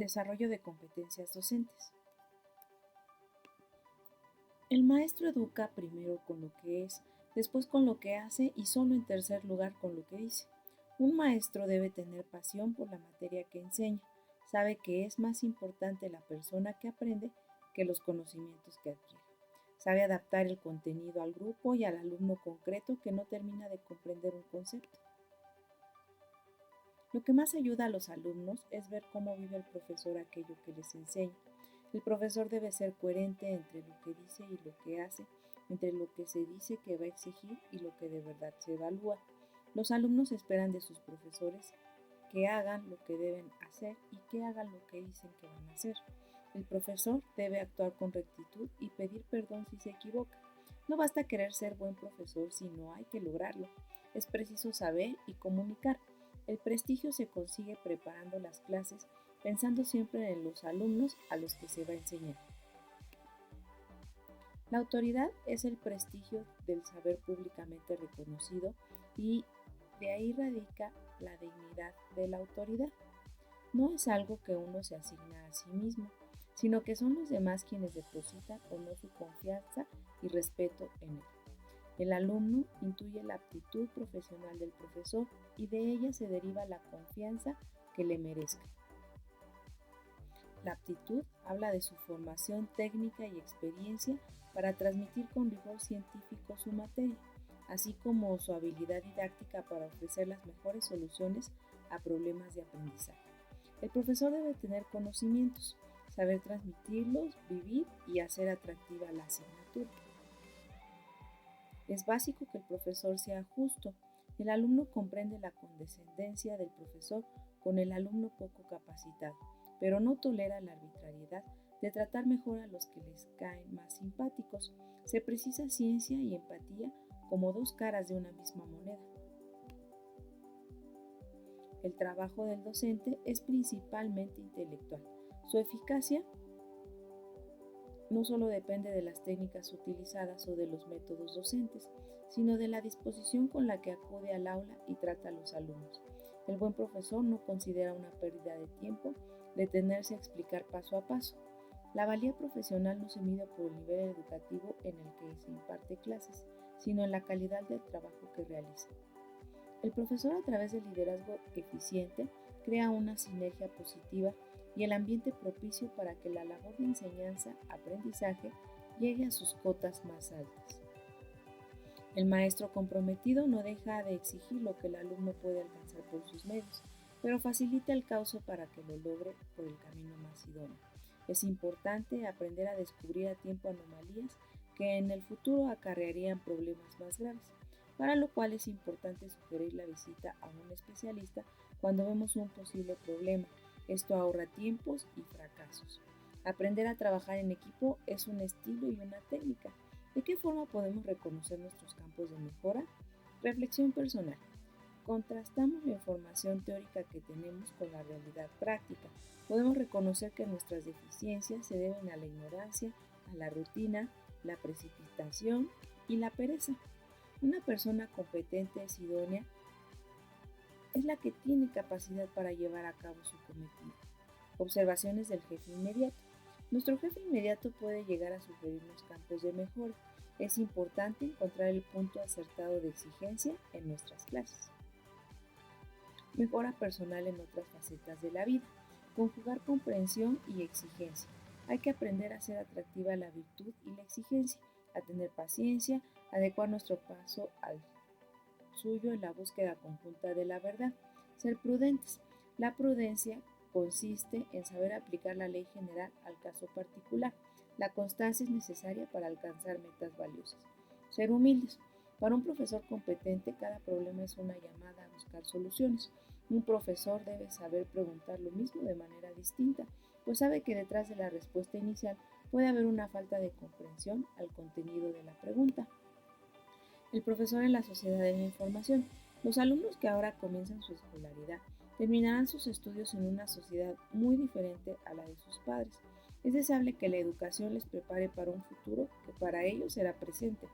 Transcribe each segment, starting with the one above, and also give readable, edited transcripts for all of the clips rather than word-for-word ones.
Desarrollo de competencias docentes. El maestro educa primero con lo que es, después con lo que hace y solo en tercer lugar con lo que dice. Un maestro debe tener pasión por la materia que enseña. Sabe que es más importante la persona que aprende que los conocimientos que adquiere. Sabe adaptar el contenido al grupo y al alumno concreto que no termina de comprender un concepto. Lo que más ayuda a los alumnos es ver cómo vive el profesor aquello que les enseña. El profesor debe ser coherente entre lo que dice y lo que hace, entre lo que se dice que va a exigir y lo que de verdad se evalúa. Los alumnos esperan de sus profesores que hagan lo que deben hacer y que hagan lo que dicen que van a hacer. El profesor debe actuar con rectitud y pedir perdón si se equivoca. No basta querer ser buen profesor si no hay que lograrlo. Es preciso saber y comunicar. El prestigio se consigue preparando las clases, pensando siempre en los alumnos a los que se va a enseñar. La autoridad es el prestigio del saber públicamente reconocido y de ahí radica la dignidad de la autoridad. No es algo que uno se asigna a sí mismo, sino que son los demás quienes depositan o no su confianza y respeto en él. El alumno intuye la aptitud profesional del profesor y de ella se deriva la confianza que le merezca. La aptitud habla de su formación técnica y experiencia para transmitir con rigor científico su materia, así como su habilidad didáctica para ofrecer las mejores soluciones a problemas de aprendizaje. El profesor debe tener conocimientos, saber transmitirlos, vivir y hacer atractiva la asignatura. Es básico que el profesor sea justo. El alumno comprende la condescendencia del profesor con el alumno poco capacitado, pero no tolera la arbitrariedad de tratar mejor a los que les caen más simpáticos. Se precisa ciencia y empatía como dos caras de una misma moneda. El trabajo del docente es principalmente intelectual. Su eficacia no solo depende de las técnicas utilizadas o de los métodos docentes, sino de la disposición con la que acude al aula y trata a los alumnos. El buen profesor no considera una pérdida de tiempo detenerse a explicar paso a paso. La valía profesional no se mide por el nivel educativo en el que se imparte clases, sino en la calidad del trabajo que realiza. El profesor, a través del liderazgo eficiente, crea una sinergia positiva y el ambiente propicio para que la labor de enseñanza-aprendizaje llegue a sus cotas más altas. El maestro comprometido no deja de exigir lo que el alumno puede alcanzar por sus medios, pero facilita el cauce para que lo logre por el camino más idóneo. Es importante aprender a descubrir a tiempo anomalías que en el futuro acarrearían problemas más graves, para lo cual es importante sugerir la visita a un especialista cuando vemos un posible problema. Esto ahorra tiempos y fracasos. Aprender a trabajar en equipo es un estilo y una técnica. ¿De qué forma podemos reconocer nuestros campos de mejora? Reflexión personal. Contrastamos la información teórica que tenemos con la realidad práctica. Podemos reconocer que nuestras deficiencias se deben a la ignorancia, a la rutina, la precipitación y la pereza. Una persona competente es idónea, es la que tiene capacidad para llevar a cabo su cometido. Observaciones del jefe inmediato. Nuestro jefe inmediato puede llegar a sugerirnos campos de mejora. Es importante encontrar el punto acertado de exigencia en nuestras clases. Mejora personal en otras facetas de la vida. Conjugar comprensión y exigencia. Hay que aprender a hacer atractiva la virtud y la exigencia, a tener paciencia, adecuar nuestro paso al suyo en la búsqueda conjunta de la verdad. Ser prudentes. La prudencia consiste en saber aplicar la ley general al caso particular. La constancia es necesaria para alcanzar metas valiosas. Ser humildes. Para un profesor competente, cada problema es una llamada a buscar soluciones. Un profesor debe saber preguntar lo mismo de manera distinta, pues sabe que detrás de la respuesta inicial puede haber una falta de comprensión al contenido de la pregunta. El profesor en la sociedad de la información. Los alumnos que ahora comienzan su escolaridad terminarán sus estudios en una sociedad muy diferente a la de sus padres. Es deseable que la educación les prepare para un futuro que para ellos será presente.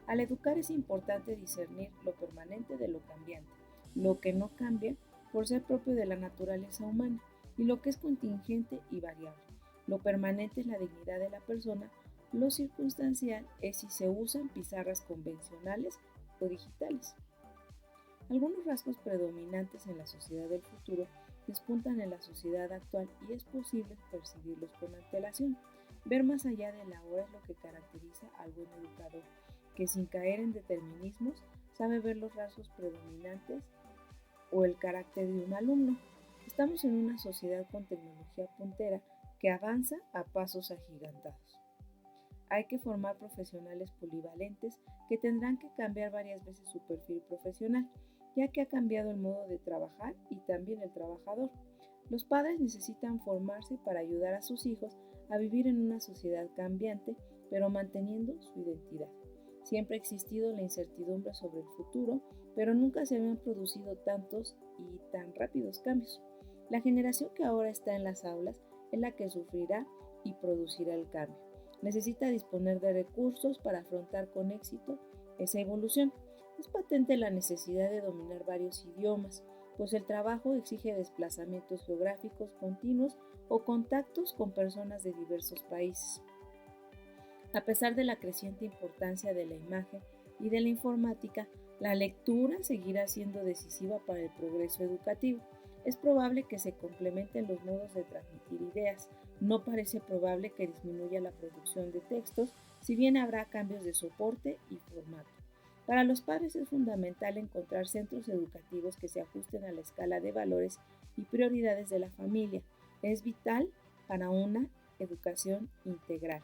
Al educar es importante discernir lo permanente de lo cambiante, lo que no cambia por ser propio de la naturaleza humana. y lo que es contingente y variable. Lo permanente es la dignidad de la persona, lo circunstancial es si se usan pizarras convencionales o digitales. Algunos rasgos predominantes en la sociedad del futuro despuntan en la sociedad actual y es posible percibirlos con antelación. Ver más allá de la hora es lo que caracteriza al buen educador, que sin caer en determinismos sabe ver los rasgos predominantes o el carácter de un alumno. Estamos en una sociedad con tecnología puntera que avanza a pasos agigantados. Hay que formar profesionales polivalentes que tendrán que cambiar varias veces su perfil profesional, ya que ha cambiado el modo de trabajar y también el trabajador. Los padres necesitan formarse para ayudar a sus hijos a vivir en una sociedad cambiante, pero manteniendo su identidad. Siempre ha existido la incertidumbre sobre el futuro, pero nunca se habían producido tantos y tan rápidos cambios. La generación que ahora está en las aulas es la que sufrirá y producirá el cambio. Necesita disponer de recursos para afrontar con éxito esa evolución. Es patente la necesidad de dominar varios idiomas, pues el trabajo exige desplazamientos geográficos continuos o contactos con personas de diversos países. A pesar de la creciente importancia de la imagen y de la informática, la lectura seguirá siendo decisiva para el progreso educativo. Es probable que se complementen los modos de transmitir ideas. No parece probable que disminuya la producción de textos, si bien habrá cambios de soporte y formato. Para los padres es fundamental encontrar centros educativos que se ajusten a la escala de valores y prioridades de la familia. Es vital para una educación integral.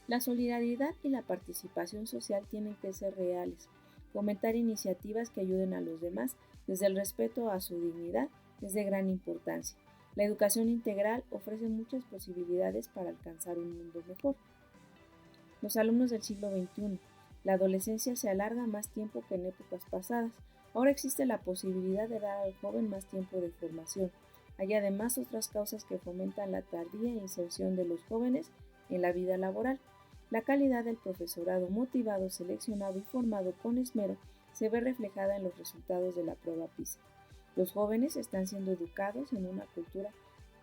La solidaridad y la participación social tienen que ser reales. Fomentar iniciativas que ayuden a los demás desde el respeto a su dignidad es de gran importancia. La educación integral ofrece muchas posibilidades para alcanzar un mundo mejor. Los alumnos del siglo XXI. La adolescencia se alarga más tiempo que en épocas pasadas. Ahora existe la posibilidad de dar al joven más tiempo de formación. Hay además otras causas que fomentan la tardía inserción de los jóvenes en la vida laboral. La calidad del profesorado motivado, seleccionado y formado con esmero se ve reflejada en los resultados de la prueba PISA. Los jóvenes están siendo educados en una cultura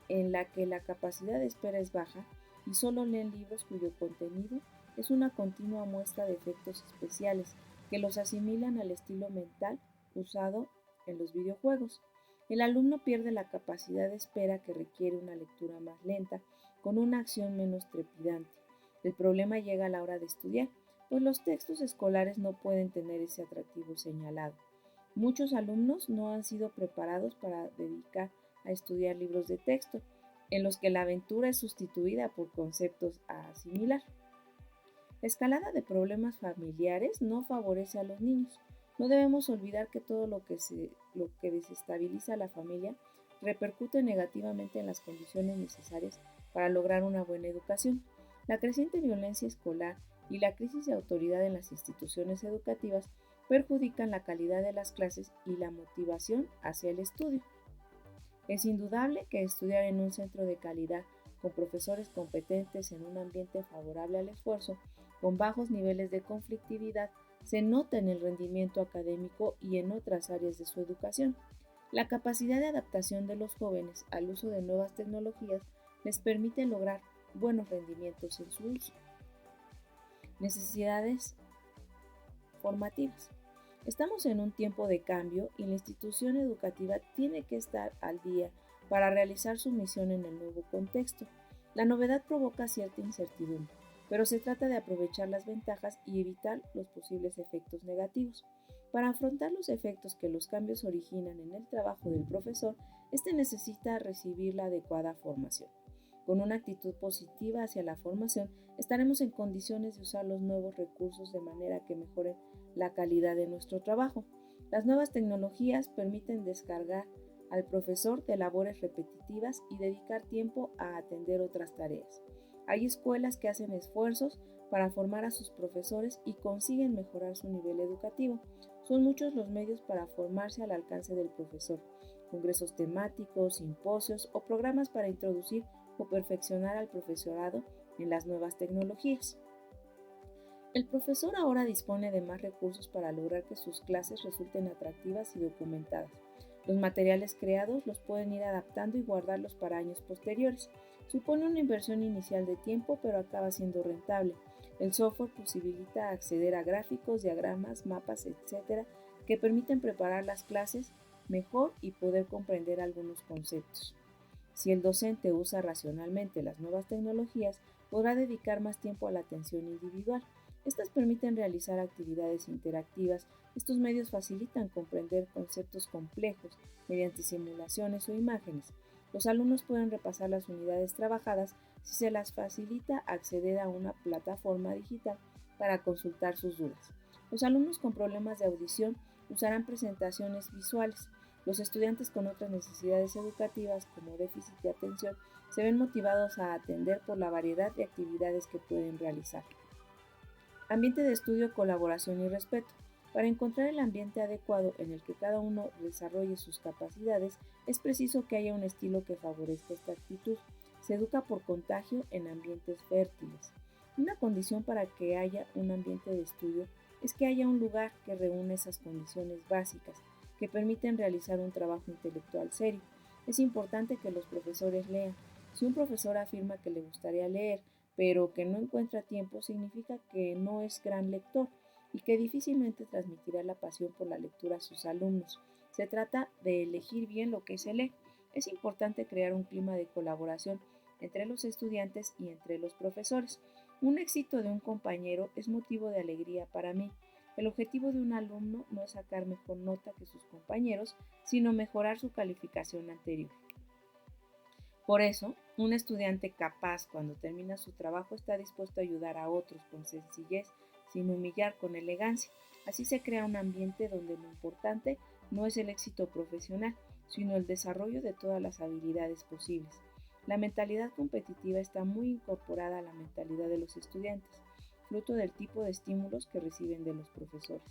en la que la capacidad de espera es baja y solo leen libros cuyo contenido es una continua muestra de efectos especiales que los asimilan al estilo mental usado en los videojuegos. El alumno pierde la capacidad de espera que requiere una lectura más lenta, con una acción menos trepidante. El problema llega a la hora de estudiar, pues los textos escolares no pueden tener ese atractivo señalado. Muchos alumnos no han sido preparados para dedicar a estudiar libros de texto, en los que la aventura es sustituida por conceptos a asimilar. La escalada de problemas familiares no favorece a los niños. No debemos olvidar que todo lo que desestabiliza a la familia repercute negativamente en las condiciones necesarias para lograr una buena educación. La creciente violencia escolar y la crisis de autoridad en las instituciones educativas perjudican la calidad de las clases y la motivación hacia el estudio. Es indudable que estudiar en un centro de calidad, con profesores competentes en un ambiente favorable al esfuerzo, con bajos niveles de conflictividad, se nota en el rendimiento académico y en otras áreas de su educación. La capacidad de adaptación de los jóvenes al uso de nuevas tecnologías les permite lograr buenos rendimientos en su uso. Necesidades formativas. Estamos en un tiempo de cambio y la institución educativa tiene que estar al día para realizar su misión en el nuevo contexto. La novedad provoca cierta incertidumbre, pero se trata de aprovechar las ventajas y evitar los posibles efectos negativos. Para afrontar los efectos que los cambios originan en el trabajo del profesor, éste necesita recibir la adecuada formación. Con una actitud positiva hacia la formación, estaremos en condiciones de usar los nuevos recursos de manera que mejoren la calidad de nuestro trabajo. Las nuevas tecnologías permiten descargar al profesor de labores repetitivas y dedicar tiempo a atender otras tareas. Hay escuelas que hacen esfuerzos para formar a sus profesores y consiguen mejorar su nivel educativo. Son muchos los medios para formarse al alcance del profesor: congresos temáticos, simposios o programas para introducir o perfeccionar al profesorado en las nuevas tecnologías. El profesor ahora dispone de más recursos para lograr que sus clases resulten atractivas y documentadas. Los materiales creados los pueden ir adaptando y guardarlos para años posteriores. Supone una inversión inicial de tiempo, pero acaba siendo rentable. El software posibilita acceder a gráficos, diagramas, mapas, etc., que permiten preparar las clases mejor y poder comprender algunos conceptos. Si el docente usa racionalmente las nuevas tecnologías, podrá dedicar más tiempo a la atención individual. Estas permiten realizar actividades interactivas. Estos medios facilitan comprender conceptos complejos mediante simulaciones o imágenes. Los alumnos pueden repasar las unidades trabajadas si se les facilita acceder a una plataforma digital para consultar sus dudas. Los alumnos con problemas de audición usarán presentaciones visuales. Los estudiantes con otras necesidades educativas, como déficit de atención, se ven motivados a atender por la variedad de actividades que pueden realizar. Ambiente de estudio, colaboración y respeto. Para encontrar el ambiente adecuado en el que cada uno desarrolle sus capacidades, es preciso que haya un estilo que favorezca esta actitud. Se educa por contagio en ambientes fértiles. Una condición para que haya un ambiente de estudio es que haya un lugar que reúne esas condiciones básicas que permiten realizar un trabajo intelectual serio. Es importante que los profesores lean. Si un profesor afirma que le gustaría leer, pero que no encuentra tiempo, significa que no es gran lector y que difícilmente transmitirá la pasión por la lectura a sus alumnos. Se trata de elegir bien lo que se lee. Es importante crear un clima de colaboración entre los estudiantes y entre los profesores. Un éxito de un compañero es motivo de alegría para mí. El objetivo de un alumno no es sacar mejor nota que sus compañeros, sino mejorar su calificación anterior. Por eso, un estudiante capaz, cuando termina su trabajo, está dispuesto a ayudar a otros con sencillez, sin humillar, con elegancia. Así se crea un ambiente donde lo importante no es el éxito profesional, sino el desarrollo de todas las habilidades posibles. La mentalidad competitiva está muy incorporada a la mentalidad de los estudiantes, fruto del tipo de estímulos que reciben de los profesores.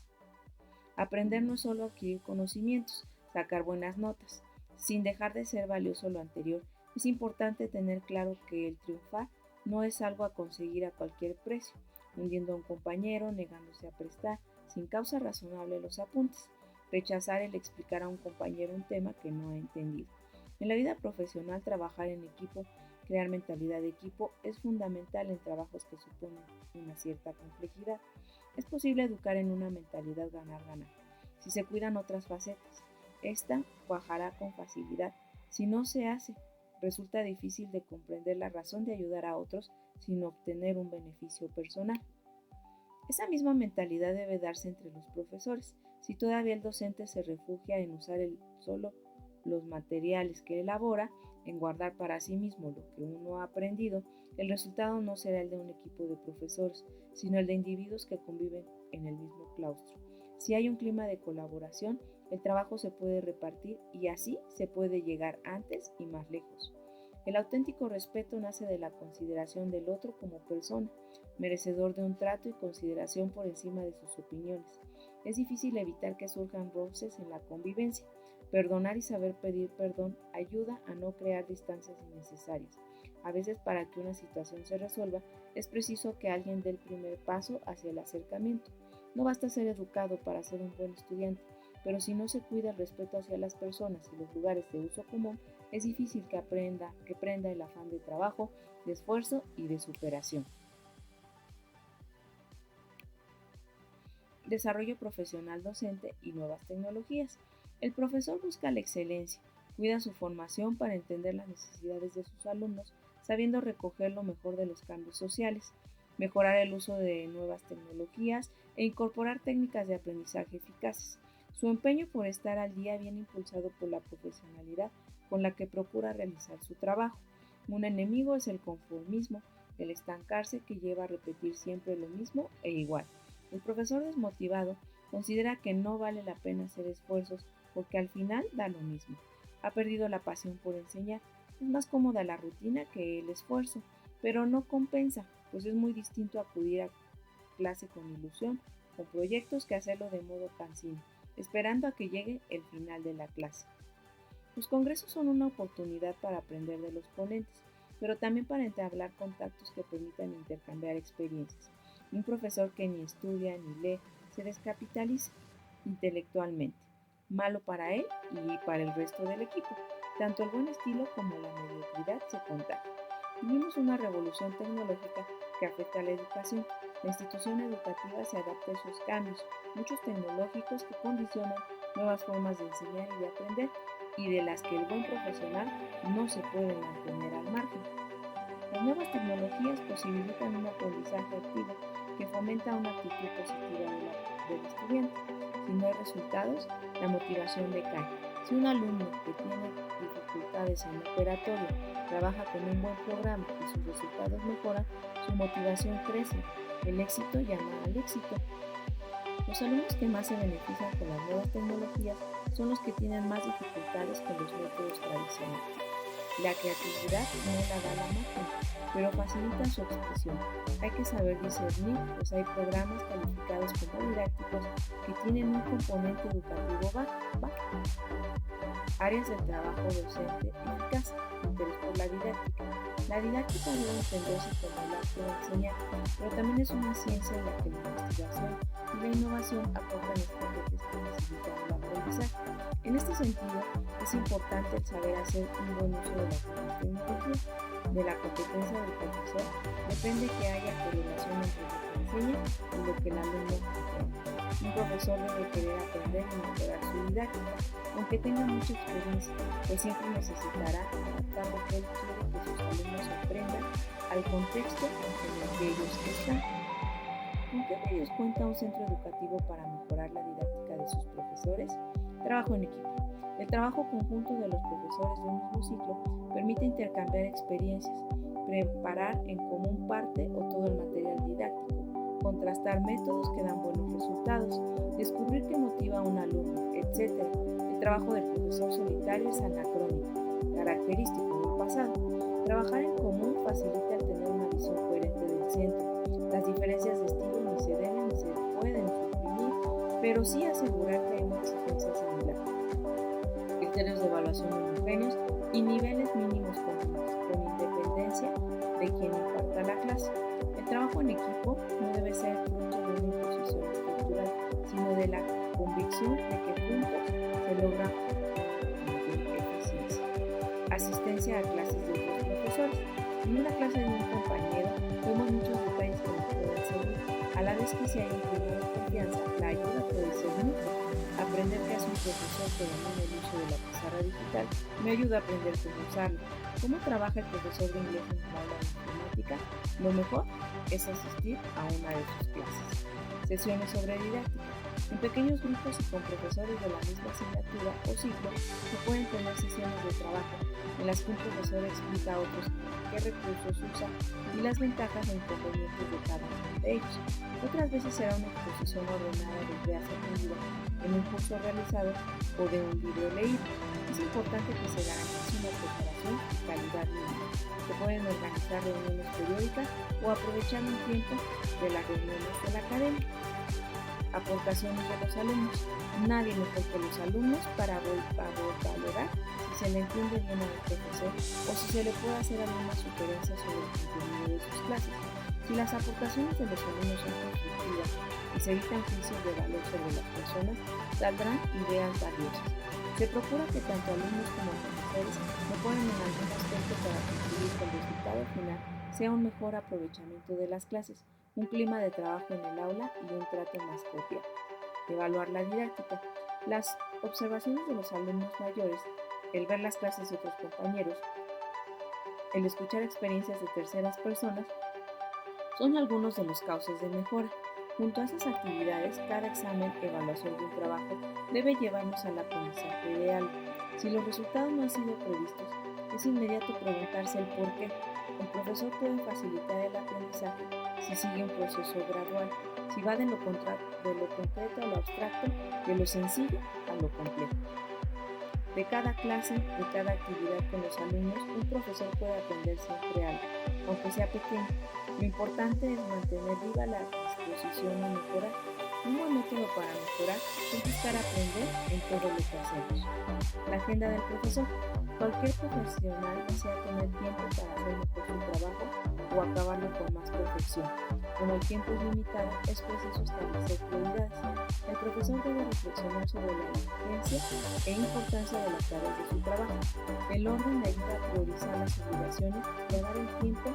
Aprender no es solo adquirir conocimientos, sacar buenas notas, sin dejar de ser valioso lo anterior. Es importante tener claro que el triunfar no es algo a conseguir a cualquier precio, hundiendo a un compañero, negándose a prestar sin causa razonable los apuntes, rechazar el explicar a un compañero un tema que no ha entendido. En la vida profesional, trabajar en equipo, crear mentalidad de equipo es fundamental en trabajos que suponen una cierta complejidad. Es posible educar en una mentalidad ganar-ganar. Si se cuidan otras facetas, esta cuajará con facilidad. Si no se hace, resulta difícil de comprender la razón de ayudar a otros sin obtener un beneficio personal. Esa misma mentalidad debe darse entre los profesores. Si todavía el docente se refugia en usar solo los materiales que elabora, en guardar para sí mismo lo que uno ha aprendido, el resultado no será el de un equipo de profesores, sino el de individuos que conviven en el mismo claustro. Si hay un clima de colaboración, el trabajo se puede repartir y así se puede llegar antes y más lejos. El auténtico respeto nace de la consideración del otro como persona, merecedor de un trato y consideración por encima de sus opiniones. Es difícil evitar que surjan roces en la convivencia. Perdonar y saber pedir perdón ayuda a no crear distancias innecesarias. A veces, para que una situación se resuelva, es preciso que alguien dé el primer paso hacia el acercamiento. No basta ser educado para ser un buen estudiante, pero si no se cuida el respeto hacia las personas y los lugares de uso común, es difícil que prenda el afán de trabajo, de esfuerzo y de superación. Desarrollo profesional docente y nuevas tecnologías. El profesor busca la excelencia, cuida su formación para entender las necesidades de sus alumnos, sabiendo recoger lo mejor de los cambios sociales, mejorar el uso de nuevas tecnologías e incorporar técnicas de aprendizaje eficaces. Su empeño por estar al día viene impulsado por la profesionalidad con la que procura realizar su trabajo. Un enemigo es el conformismo, el estancarse que lleva a repetir siempre lo mismo e igual. El profesor desmotivado considera que no vale la pena hacer esfuerzos porque al final da lo mismo. Ha perdido la pasión por enseñar. Es más cómoda la rutina que el esfuerzo, pero no compensa, pues es muy distinto acudir a clase con ilusión, con proyectos, que hacerlo de modo cansino, esperando a que llegue el final de la clase. Los congresos son una oportunidad para aprender de los ponentes, pero también para entablar contactos que permitan intercambiar experiencias. Un profesor que ni estudia ni lee se descapitaliza intelectualmente. malo para él y para el resto del equipo. Tanto el buen estilo como la mediocridad se contagian. Vivimos una revolución tecnológica que afecta a la educación. La institución educativa se adapta a esos cambios, muchos tecnológicos que condicionan nuevas formas de enseñar y de aprender, y de las que el buen profesional no se puede mantener al margen. Las nuevas tecnologías posibilitan un aprendizaje activo que fomenta una actitud positiva del estudiante. Si no hay resultados, la motivación decae. Si un alumno que tiene dificultades en operatorio trabaja con un buen programa y sus resultados mejoran, su motivación crece. El éxito llama al éxito. Los alumnos que más se benefician con las nuevas tecnologías son los que tienen más dificultades con los métodos tradicionales. La creatividad no la da la máquina, pero facilita su expresión. Hay que saber discernir, pues hay programas calificados como didácticos que tienen un componente educativo bajo. Áreas del trabajo docente eficaz. Interés por la didáctica. La didáctica debe entenderse como el arte de enseñar, pero también es una ciencia en la que la investigación y la innovación aportan estrategias que facilitan el aprendizaje. En este sentido, es importante el saber hacer un buen uso de la tecnología. De la competencia del profesor depende que haya correlación entre lo que enseña y lo que el alumno aprende. Un profesor debe querer aprender y mejorar su didáctica, aunque tenga mucha experiencia, pues siempre necesitará adaptar lo que él quiere que sus alumnos aprendan al contexto en el que ellos están. ¿Con qué medios cuenta un centro educativo para mejorar la didáctica de sus profesores? Trabajo en equipo. El trabajo conjunto de los profesores de un mismo ciclo permite intercambiar experiencias, preparar en común parte o todo el material didáctico, contrastar métodos que dan buenos resultados, descubrir qué motiva a un alumno, etc. El trabajo del profesor solitario es anacrónico, característico del pasado. Trabajar en común facilita el tener una visión coherente del centro. Las diferencias de estilo ni se deben ni se pueden suprimir, pero sí asegurar que hay una exigencia similar. Criterios de evaluación homogéneos y niveles mínimos con independencia de quien imparta la clase. El trabajo en equipo no debe ser fruto de una imposición estructural, sino de la convicción de que juntos se logra mayor eficiencia. Asistencia a clases de otros profesores. En una clase de un compañero vemos muchos detalles que nos pueden servir, a la vez que si hay un clima de confianza, la ayuda puede ser mutua. Aprender que es un profesor que domina el uso de la pizarra digital me ayuda a aprender cómo usarlo. ¿Cómo trabaja el profesor de inglés en una aula de informática? Lo mejor es asistir a una de sus clases. Sesiones sobre didáctica. En pequeños grupos y con profesores de la misma asignatura o ciclo se pueden tener sesiones de trabajo en las que un profesor explica a otros qué recursos usa y las ventajas e inconvenientes de cada uno de ellos. Otras veces será una exposición ordenada de ideas aprendidas en un curso realizado o de un video leído. Es importante que se garantice una preparación y calidad mínima. Se pueden organizar reuniones periódicas o aprovechar un tiempo de las reuniones de la academia. Aportaciones de los alumnos. Nadie mejor que los alumnos para valorar si se le entiende bien al profesor o si se le puede hacer alguna sugerencia sobre el contenido de sus clases. Si las aportaciones de los alumnos son constructivas y se evitan juicios de valor sobre las personas, saldrán ideas valiosas. Se procura que tanto alumnos como profesores mejoren en algún aspecto para conseguir que el resultado final sea un mejor aprovechamiento de las clases, un clima de trabajo en el aula y un trato más cordial. Evaluar la didáctica. Las observaciones de los alumnos mayores, el ver las clases de otros compañeros, el escuchar experiencias de terceras personas, son algunos de los causas de mejora. Junto a esas actividades, cada examen, evaluación de un trabajo debe llevarnos al aprendizaje ideal. Si los resultados no han sido previstos, es inmediato preguntarse el por qué. El profesor puede facilitar el aprendizaje si sigue un proceso gradual, si va de lo concreto a lo abstracto, de lo sencillo a lo complejo. De cada clase, de cada actividad con los alumnos, un profesor puede aprender siempre algo, aunque sea pequeño. Lo importante es mantener viva la disposición a mejorar. Un buen método para mejorar es buscar aprender en todo lo que hacemos. La agenda del profesor. Cualquier profesional desea tener tiempo para hacer mejor su trabajo o acabarlo con más perfección. Como el tiempo es limitado, es preciso establecer prioridades. El profesor debe reflexionar sobre la urgencia e importancia de las tareas de su trabajo. El orden le ayuda a priorizar las obligaciones y a dar el tiempo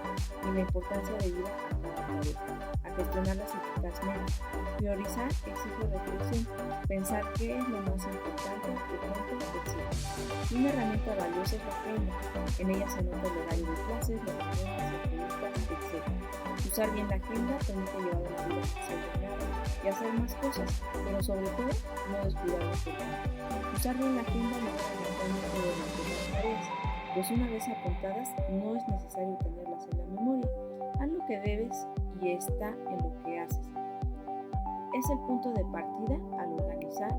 y la importancia debida a cada tarea, a gestionarlas eficazmente. Priorizar exige reflexión, pensar qué es lo más importante, urgente, etc. Una herramienta valiosa es la agenda. En ella se anota el horario de clases, las reuniones, entrevistas, etc. Usar bien la agenda permite llevar una vida desordenada y hacer más cosas, pero sobre todo no descuidar lo importante. Usar bien la agenda mejora mentalmente durante las tareas, pues una vez apuntadas no es necesario tenerlas en la memoria. Haz lo que debes y está en lo que haces. Es el punto de partida al organizar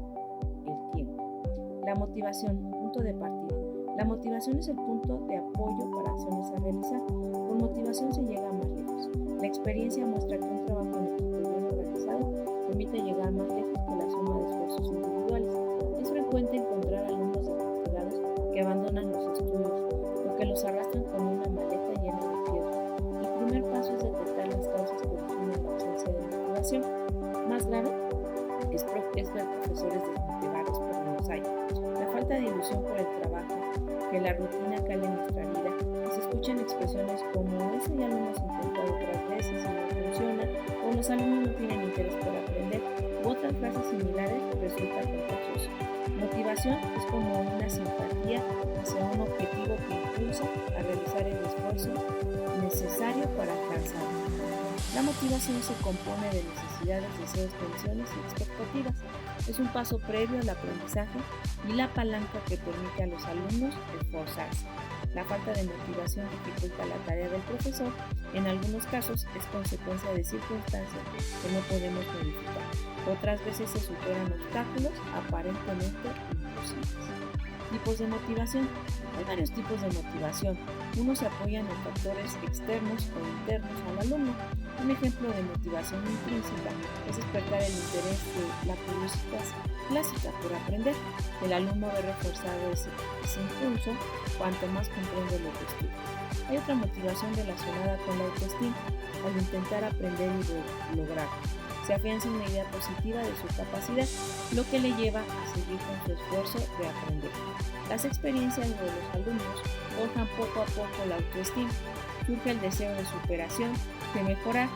el tiempo. La motivación, punto de partida. La motivación es el punto de apoyo para acciones a realizar. Con motivación se llega más lejos. La experiencia muestra que un trabajo en equipo bien organizado permite llegar más lejos que la suma de esfuerzos individuales. Es frecuente encontrar alumnos desmotivados que abandonan los estudios o que los arrastran con una maleta llena de piedras. El primer paso es detectar las causas que originan la ausencia de motivación. Más grave es ver profesores desmotivados, pero los hay. La falta de ilusión por el trabajo, que la rutina cale en nuestra vida, que se escuchan expresiones como "eso ya lo hemos intentado otras veces y no funciona", o "los alumnos no tienen interés por aprender", u otras frases similares, resulta contagioso. Motivación es como una simpatía hacia un objetivo que impulsa a realizar el esfuerzo necesario para alcanzarlo. La motivación se compone de necesidades, deseos, tensiones y expectativas. Es un paso previo al aprendizaje y la palanca que permite a los alumnos esforzarse. La falta de motivación dificulta la tarea del profesor. En algunos casos es consecuencia de circunstancias que no podemos modificar. Otras veces se superan obstáculos aparentemente imposibles. Tipos de motivación. Hay varios tipos de motivación. Unos se apoyan en factores externos o internos al alumno. Un ejemplo de motivación intrínseca es despertar el interés de la curiosidad clásica por aprender. El alumno ve reforzado ese impulso cuanto más comprende lo que estudia. Hay otra motivación relacionada con la autoestima, al intentar aprender y lograrlo. Se afianza una idea positiva de su capacidad, lo que le lleva a seguir con su esfuerzo de aprender. Las experiencias de los alumnos forjan poco a poco la autoestima. Surge el deseo de superación, de mejorar.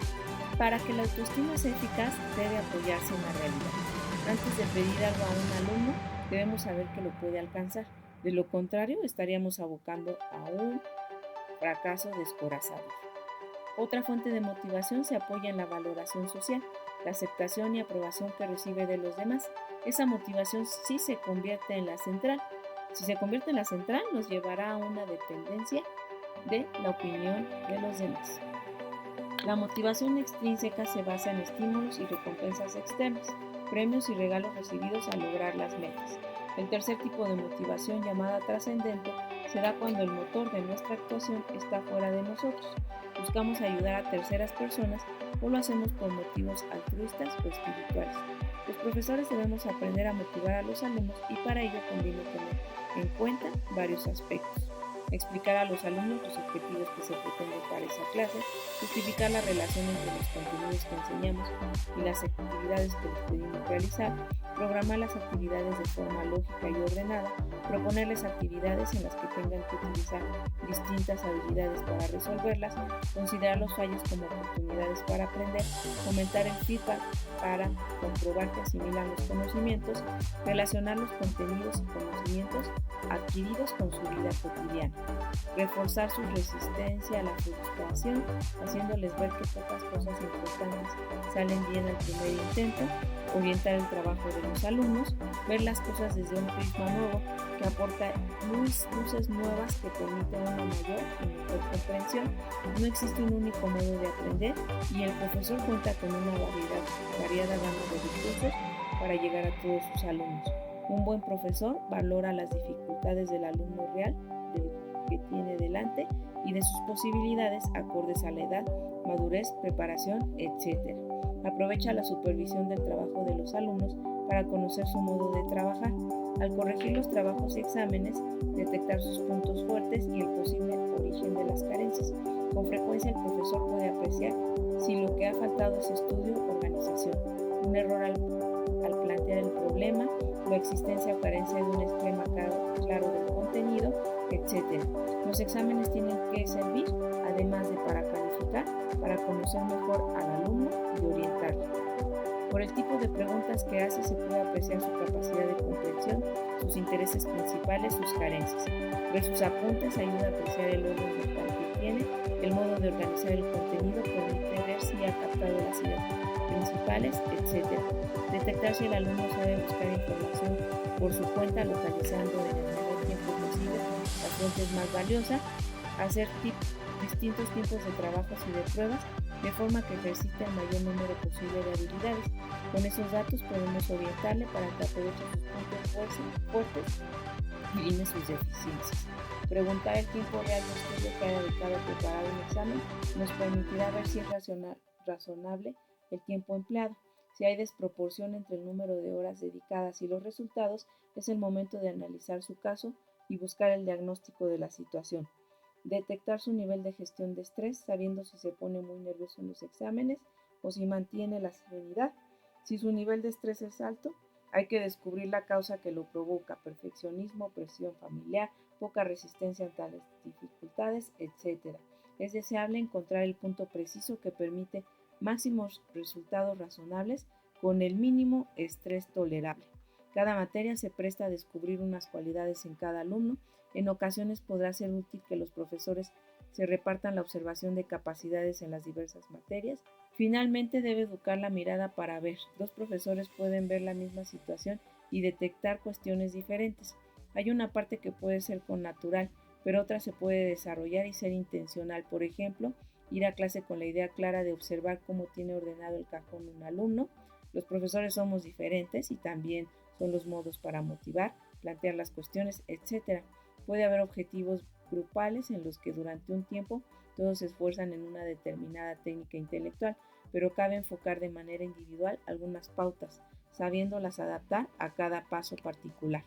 Para que la autoestima sea eficaz, debe apoyarse en la realidad. Antes de pedir algo a un alumno, debemos saber que lo puede alcanzar. De lo contrario, estaríamos abocando a un fracaso descorazado. Otra fuente de motivación se apoya en la valoración social, la aceptación y aprobación que recibe de los demás. Esa motivación sí se convierte en la central. Si se convierte en la central, nos llevará a una dependencia de la opinión de los demás. La motivación extrínseca se basa en estímulos y recompensas externas, premios y regalos recibidos al lograr las metas. El tercer tipo de motivación, llamada trascendente, se da cuando el motor de nuestra actuación está fuera de nosotros. Buscamos ayudar a terceras personas o lo hacemos por motivos altruistas o espirituales. Los profesores debemos aprender a motivar a los alumnos y para ello conviene tener en cuenta varios aspectos. Explicar a los alumnos los objetivos que se pretenden para esa clase, justificar la relación entre los contenidos que enseñamos y las actividades que les pedimos realizar, programar las actividades de forma lógica y ordenada, proponerles actividades en las que tengan que utilizar distintas habilidades para resolverlas, considerar los fallos como oportunidades para aprender, fomentar el feedback para comprobar que asimilan los conocimientos, relacionar los contenidos y conocimientos adquiridos con su vida cotidiana, reforzar su resistencia a la frustración, haciéndoles ver que pocas cosas importantes salen bien al primer intento, orientar el trabajo de los alumnos, ver las cosas desde un prisma nuevo que aporta luces nuevas que permiten una mayor y mejor comprensión. No existe un único modo de aprender y el profesor cuenta con una variada gama de recursos para llegar a todos sus alumnos. Un buen profesor valora las dificultades del alumno real que tiene delante y de sus posibilidades acordes a la edad, madurez, preparación, etc. Aprovecha la supervisión del trabajo de los alumnos para conocer su modo de trabajar. Al corregir los trabajos y exámenes, detectar sus puntos fuertes y el posible origen de las carencias. Con frecuencia el profesor puede apreciar si lo que ha faltado es estudio o organización, un error al plantear el problema, la existencia o carencia de un esquema claro del contenido, etc. Los exámenes tienen que servir, además de para calificar, para conocer mejor al alumno y orientarlo. Por el tipo de preguntas que hace se puede apreciar su capacidad de comprensión, sus intereses principales, sus carencias. Ver sus apuntes ayuda a apreciar el orden mental que tiene, el modo de organizar el contenido permite ver si ha captado las ideas principales, etc. Detectar si el alumno sabe buscar información por su cuenta, localizando en el menor tiempo posible las fuentes más valiosas, hacer distintos tipos de trabajos y de pruebas de forma que ejercite el mayor número posible de habilidades. Con esos datos podemos orientarle para que aproveche sus puntos fuertes y elimine sus deficiencias. Preguntar el tiempo real de estudio que ha dedicado a preparar un examen nos permitirá ver si es razonable el tiempo empleado. Si hay desproporción entre el número de horas dedicadas y los resultados, es el momento de analizar su caso y buscar el diagnóstico de la situación. Detectar su nivel de gestión de estrés, sabiendo si se pone muy nervioso en los exámenes o si mantiene la serenidad. Si su nivel de estrés es alto, hay que descubrir la causa que lo provoca: perfeccionismo, presión familiar, poca resistencia ante las dificultades, etc. Es deseable encontrar el punto preciso que permite máximos resultados razonables con el mínimo estrés tolerable. Cada materia se presta a descubrir unas cualidades en cada alumno. En ocasiones podrá ser útil que los profesores se repartan la observación de capacidades en las diversas materias. Finalmente, debe educar la mirada para ver. Dos profesores pueden ver la misma situación y detectar cuestiones diferentes. Hay una parte que puede ser connatural, pero otra se puede desarrollar y ser intencional. Por ejemplo, ir a clase con la idea clara de observar cómo tiene ordenado el cajón un alumno. Los profesores somos diferentes y también son los modos para motivar, plantear las cuestiones, etc. Puede haber objetivos grupales en los que durante un tiempo todos se esfuerzan en una determinada técnica intelectual, pero cabe enfocar de manera individual algunas pautas, sabiéndolas adaptar a cada paso particular.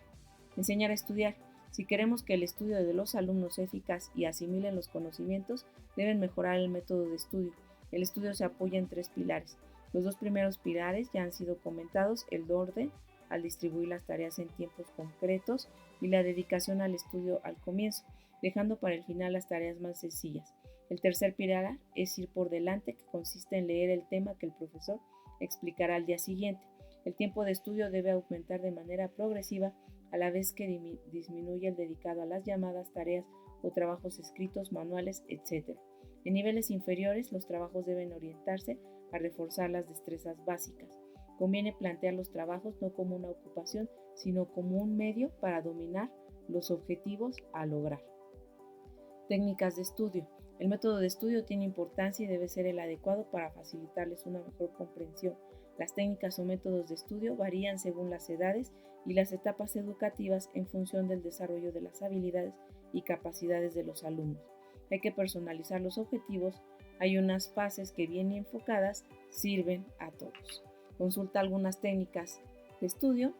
Enseñar a estudiar. Si queremos que el estudio de los alumnos sea eficaz y asimilen los conocimientos, deben mejorar el método de estudio. El estudio se apoya en 3 pilares. Los 2 primeros pilares ya han sido comentados: el orden, al distribuir las tareas en tiempos concretos, y la dedicación al estudio al comienzo, dejando para el final las tareas más sencillas. El tercer pilar es ir por delante, que consiste en leer el tema que el profesor explicará al día siguiente. El tiempo de estudio debe aumentar de manera progresiva a la vez que disminuye el dedicado a las llamadas tareas o trabajos escritos, manuales, etc. En niveles inferiores, los trabajos deben orientarse a reforzar las destrezas básicas. Conviene plantear los trabajos no como una ocupación, sino como un medio para dominar los objetivos a lograr. Técnicas de estudio. El método de estudio tiene importancia y debe ser el adecuado para facilitarles una mejor comprensión. Las técnicas o métodos de estudio varían según las edades y las etapas educativas en función del desarrollo de las habilidades y capacidades de los alumnos. Hay que personalizar los objetivos. Hay unas fases que, bien enfocadas, sirven a todos. Consulta algunas técnicas de estudio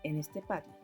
en este Padlet.